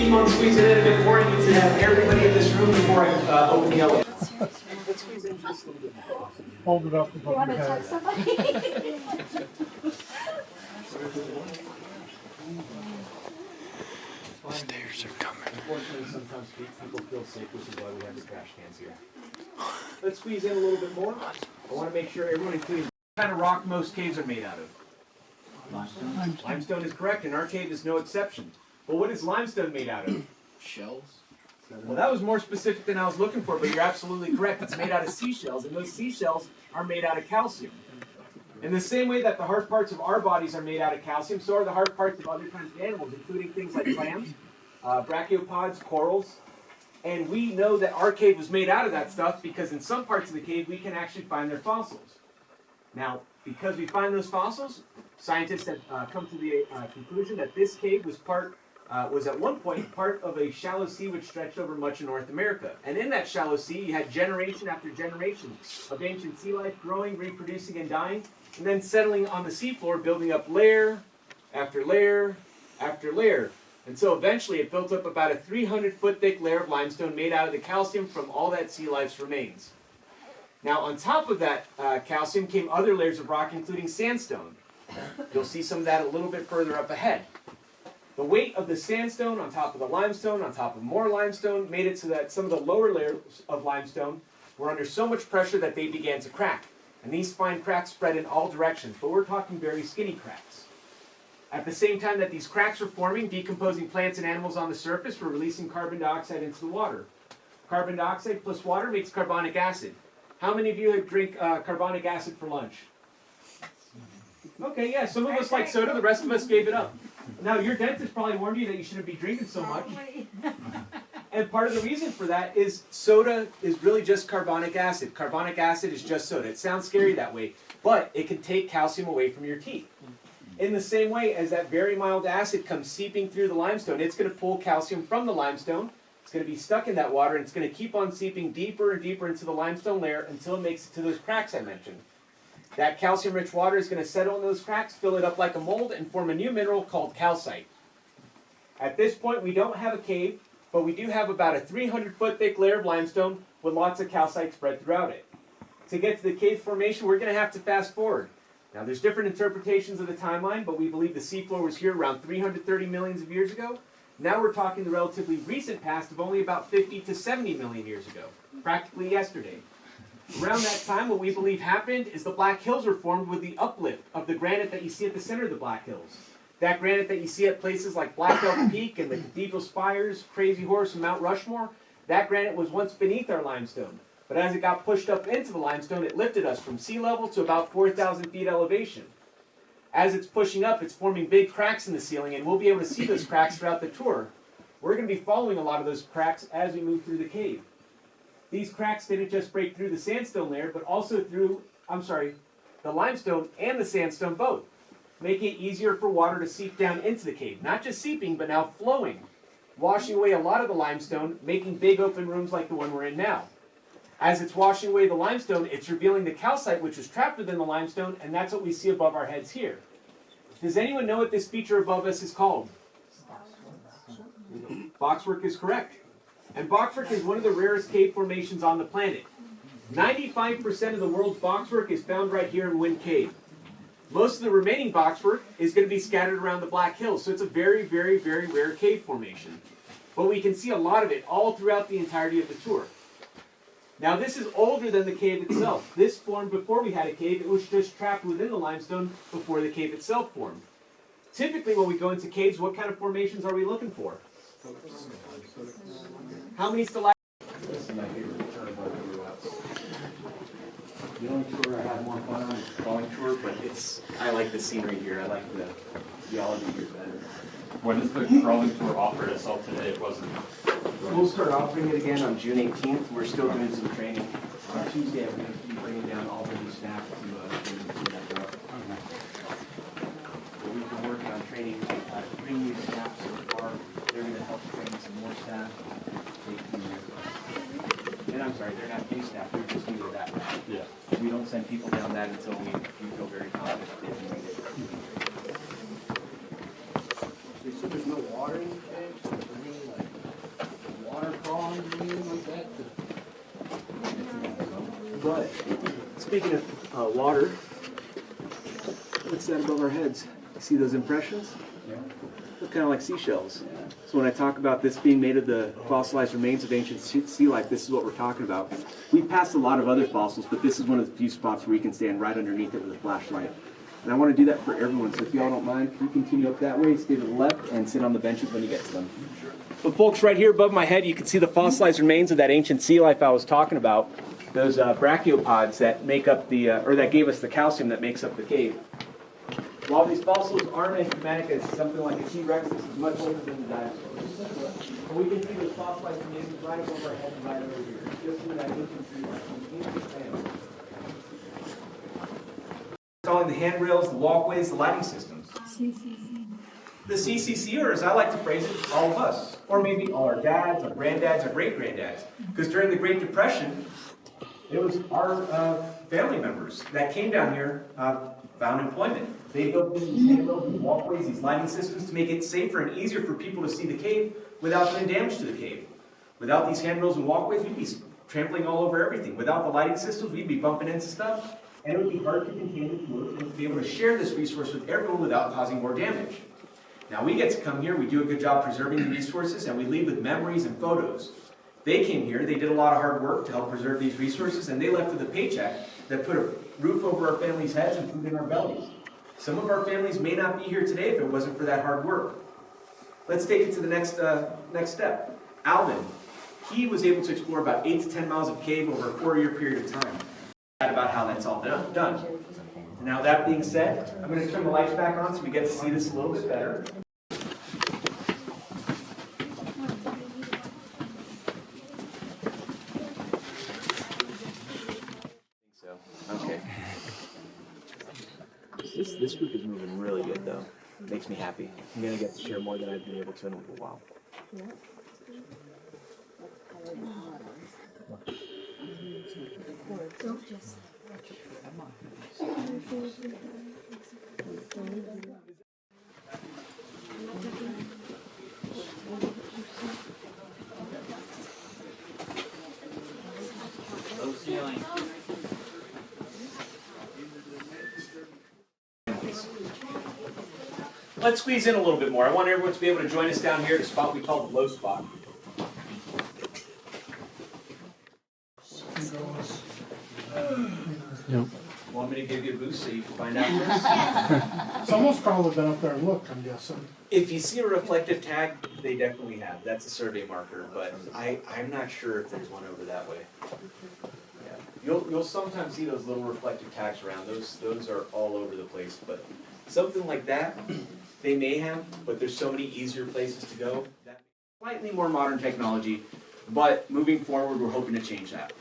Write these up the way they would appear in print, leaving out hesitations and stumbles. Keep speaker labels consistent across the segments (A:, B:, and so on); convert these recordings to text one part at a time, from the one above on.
A: keep on squeezing in a bit more. I need to have everybody in this room before I open the elevator. Let's squeeze in just a little bit more.
B: Hold it up above
C: You want
B: your
C: to
B: head.
C: touch somebody?
D: Stairs are coming.
A: Unfortunately, sometimes people feel sick, which is why we have the trash cans here. Let's squeeze in a little bit more. I want to make sure everyone includes what kind of rock most caves are made out of. Limestone. Limestone is correct, and our cave is no exception. But what is limestone made out of?
E: Shells.
A: Well, that was more specific than I was looking for, but you're absolutely correct. It's made out of seashells, and those seashells are made out of calcium. In the same way that the hard parts of our bodies are made out of calcium, so are the hard parts of other kinds of animals, including things like clams, brachiopods, corals. And we know that our cave was made out of that stuff because in some parts of the cave we can actually find their fossils. Now, because we find those fossils, scientists have come to the conclusion that this cave was at one point part of a shallow sea which stretched over much of North America. And in that shallow sea, you had generation after generation of ancient sea life growing, reproducing, and dying, and then settling on the seafloor, building up layer after layer after layer. And so eventually it built up about a 300-foot thick layer of limestone made out of the calcium from all that sea life's remains. Now, on top of that calcium came other layers of rock, including sandstone. You'll see some of that a little bit further up ahead. The weight of the sandstone on top of the limestone, on top of more limestone, made it so that some of the lower layers of limestone were under so much pressure that they began to crack. And these fine cracks spread in all directions, but we're talking very skinny cracks. At the same time that these cracks were forming, decomposing plants and animals on the surface were releasing carbon dioxide into the water. Carbon dioxide plus water makes carbonic acid. How many of you drink carbonic acid for lunch? Okay, yeah, some of us like soda, the rest of us gave it up. Now, your dentist probably warned you that you shouldn't be drinking so much. And part of the reason for that is soda is really just carbonic acid. Carbonic acid is just soda. It sounds scary that way, but it can take calcium away from your teeth. In the same way as that very mild acid comes seeping through the limestone, it's going to pull calcium from the limestone. It's going to be stuck in that water, and it's going to keep on seeping deeper and deeper into the limestone layer until it makes it to those cracks I mentioned. That calcium-rich water is going to settle in those cracks, fill it up like a mold, and form a new mineral called calcite. At this point, we don't have a cave, but we do have about a 300-foot thick layer of limestone with lots of calcite spread throughout it. To get to the cave formation, we're going to have to fast forward. Now, there's different interpretations of the timeline, but we believe the seafloor was here around 330 millions of years ago. Now we're talking the relatively recent past of only about 50 to 70 million years ago, practically yesterday. Around that time, what we believe happened is the Black Hills were formed with the uplift of the granite that you see at the center of the Black Hills. That granite that you see at places like Black Elk Peak and the Cathedral Spires, Crazy Horse, and Mount Rushmore, that granite was once beneath our limestone. But as it got pushed up into the limestone, it lifted us from sea level to about 4,000 feet elevation. As it's pushing up, it's forming big cracks in the ceiling, and we'll be able to see those cracks throughout the tour. We're going to be following a lot of those cracks as we move through the cave. These cracks didn't just break through the sandstone layer, but also through, the limestone and the sandstone both, making it easier for water to seep down into the cave. Not just seeping, but now flowing, washing away a lot of the limestone, making big open rooms like the one we're in now. As it's washing away the limestone, it's revealing the calcite which was trapped within the limestone, and that's what we see above our heads here. Does anyone know what this feature above us is called? Boxwork is correct. And boxwork is one of the rarest cave formations on the planet. 95% of the world's boxwork is found right here in Wind Cave. Most of the remaining boxwork is going to be scattered around the Black Hills, so it's a very, very, very rare cave formation. But we can see a lot of it all throughout the entirety of the tour. Now, this is older than the cave itself. This formed before we had a cave. It was just trapped within the limestone before the cave itself formed. Typically, when we go into caves, what kind of formations are we looking for? How many stalactites? This is my favorite tour The only tour I have more fun on is the falling tour, but I like the scenery here. I like the geology here better.
F: When is the crawling tour offered itself today? It wasn't.
A: We'll start offering it again on June 18th. We're still doing some training. On Tuesday, I'm going to be bringing down all the new staff to that route. But we've been working on training 3 new staff so far. They're going to help train some more staff. And I'm sorry, they're not new staff. They're just new to that route.
F: Yeah.
A: We don't send people down that until we feel very confident they can do it.
E: So there's no water in the cave?
A: But speaking of water, what's that above our heads? You see those impressions?
F: Yeah.
A: Look kind of like seashells. So when I talk about this being made of the fossilized remains of ancient sea life, this is what we're talking about. We passed a lot of other fossils, but this is one of the few spots where you can stand right underneath it with a flashlight. And I want to do that for everyone, so if y'all don't mind, you continue up that way, stay to the left, and sit on the benches when you get to them. But folks, right here above my head, you can see the fossilized remains of that ancient sea life I was talking about. Those brachiopods that make up the, or that gave us the calcium that makes up the cave. While these fossils aren't as dramatic as something like a T-Rex, this is much older than the dinosaurs. And we can see those fossilized remains right over our head and right over here, just in that ancient sea life. Installing the handrails, the walkways, the lighting systems. The CCC, or as I like to phrase it, all of us. Or maybe all our dads, our granddads, our great-granddads. Because during the Great Depression, it was our family members that came down here, found employment. They built these handrails, these walkways, these lighting systems to make it safer and easier for people to see the cave without doing damage to the cave. Without these handrails and walkways, we'd be trampling all over everything. Without the lighting systems, we'd be bumping into stuff, and it would be hard to contain the tours and to be able to share this resource with everyone without causing more damage. Now we get to come here, we do a good job preserving the resources, and we leave with memories and photos. They came here, they did a lot of hard work to help preserve these resources, and they left with a paycheck that put a roof over our families' heads and food in our bellies. Some of our families may not be here today if it wasn't for that hard work. Let's take it to the next step. Alvin, he was able to explore about 8 to 10 miles of cave over a 4-year period of time. About how that's all done. Now that being said, I'm going to turn the lights back on so we get to see this a little bit better. Okay. This group is moving really good though. Makes me happy. I'm going to get to share more than I've been able to in a little while.
B: Low ceiling.
A: Let's squeeze in a little bit more. I want everyone to be able to join us down here at a spot we call the low spot.
C: Nope.
A: Want me to give you a boost so you can find out?
C: Someone's probably been up there and looked, I'm guessing.
A: If you see a reflective tag, they definitely have. That's a survey marker, but I'm not sure if there's one over that way. Yeah. You'll sometimes see those little reflective tags around. Those are all over the place, but something like that, they may have, but there's so many easier places to go. That slightly more modern technology, but moving forward, we're hoping to change that.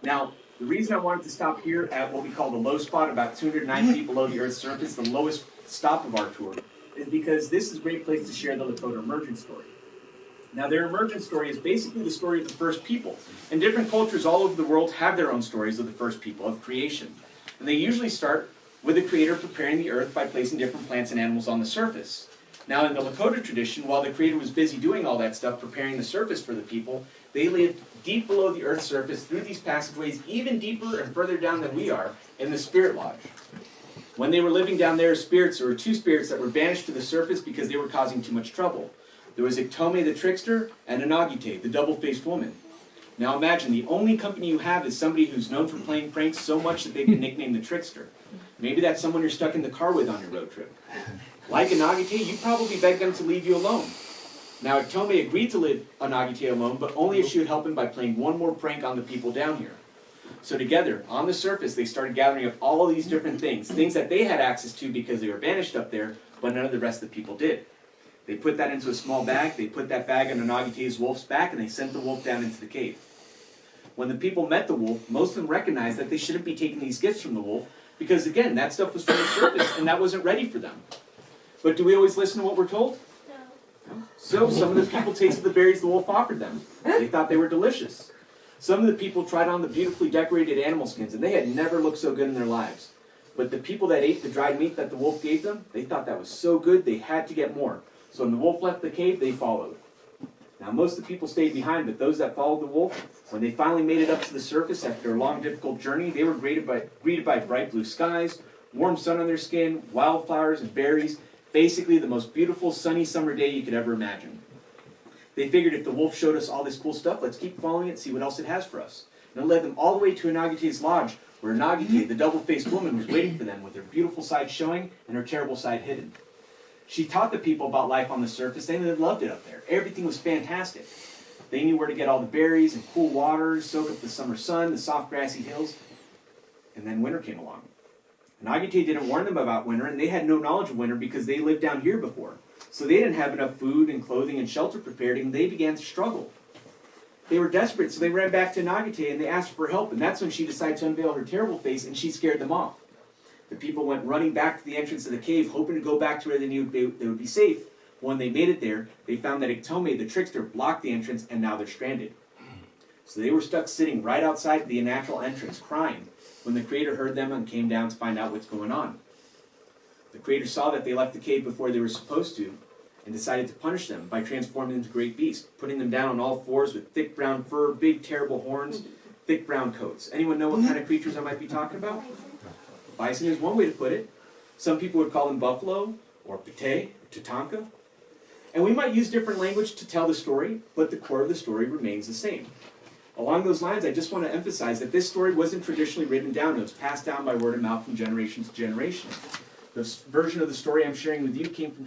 A: Now, the reason I wanted to stop here at what we call the low spot, about 209 feet below the Earth's surface, the lowest stop of our tour, is because this is a great place to share the Lakota emergence story. Now, their emergence story is basically the story of the first people. And different cultures all over the world have their own stories of the first people, of creation. And they usually start with the Creator preparing the earth by placing different plants and animals on the surface. Now, in the Lakota tradition, while the Creator was busy doing all that stuff, preparing the surface for the people, they lived deep below the Earth's surface, through these passageways, even deeper and further down than we are, in the Spirit Lodge. When they were living down there as spirits, there were 2 spirits that were banished to the surface because they were causing too much trouble. There was Iktomi the trickster, and Anagite, the double-faced woman. Now imagine, the only company you have is somebody who's known for playing pranks so much that they've been nicknamed the trickster. Maybe that's someone you're stuck in the car with on your road trip. Like Anagite, you probably begged them to leave you alone. Now, Iktomi agreed to leave Anagite alone, but only if she would help him by playing one more prank on the people down here. So together, on the surface, they started gathering up all of these different things that they had access to because they were banished up there, but none of the rest of the people did. They put that into a small bag, they put that bag on Anagite's wolf's back, and they sent the wolf down into the cave. When the people met the wolf, most of them recognized that they shouldn't be taking these gifts from the wolf, because again, that stuff was from the surface, and that wasn't ready for them. But do we always listen to what we're told? So some of the people tasted the berries the wolf offered them. They thought they were delicious. Some of the people tried on the beautifully decorated animal skins, and they had never looked so good in their lives. But the people that ate the dried meat that the wolf gave them, they thought that was so good they had to get more. So when the wolf left the cave, they followed. Now, most of the people stayed behind, but those that followed the wolf, when they finally made it up to the surface after a long, difficult journey, they were greeted by bright blue skies, warm sun on their skin, wildflowers and berries, basically the most beautiful sunny summer day you could ever imagine. They figured if the wolf showed us all this cool stuff, let's keep following it and see what else it has for us. And it led them all the way to Inagite's lodge, where Inagite, the double-faced woman, was waiting for them with her beautiful side showing and her terrible side hidden. She taught the people about life on the surface, and they loved it up there. Everything was fantastic. They knew where to get all the berries and cool water, soak up the summer sun, the soft grassy hills. And then winter came along. Inagite didn't warn them about winter, and they had no knowledge of winter because they lived down here before. So they didn't have enough food and clothing and shelter prepared, and they began to struggle. They were desperate, so they ran back to Inagite and they asked for help, and that's when she decided to unveil her terrible face, and she scared them off. The people went running back to the entrance of the cave, hoping to go back to where they knew they would be safe. When they made it there, they found that Iktomi, the trickster, blocked the entrance, and now they're stranded. So they were stuck sitting right outside the natural entrance, crying, when the Creator heard them and came down to find out what's going on. The Creator saw that they left the cave before they were supposed to, and decided to punish them by transforming them into great beasts, putting them down on all fours with thick brown fur, big terrible horns, thick brown coats. Anyone know what kind of creatures I might be talking about? Bison is one way to put it. Some people would call them buffalo, or pate, or tatanka. And we might use different language to tell the story, but the core of the story remains the same. Along those lines, I just want to emphasize that this story wasn't traditionally written down. It was passed down by word of mouth from generation to generation. The version of the story I'm sharing with you came from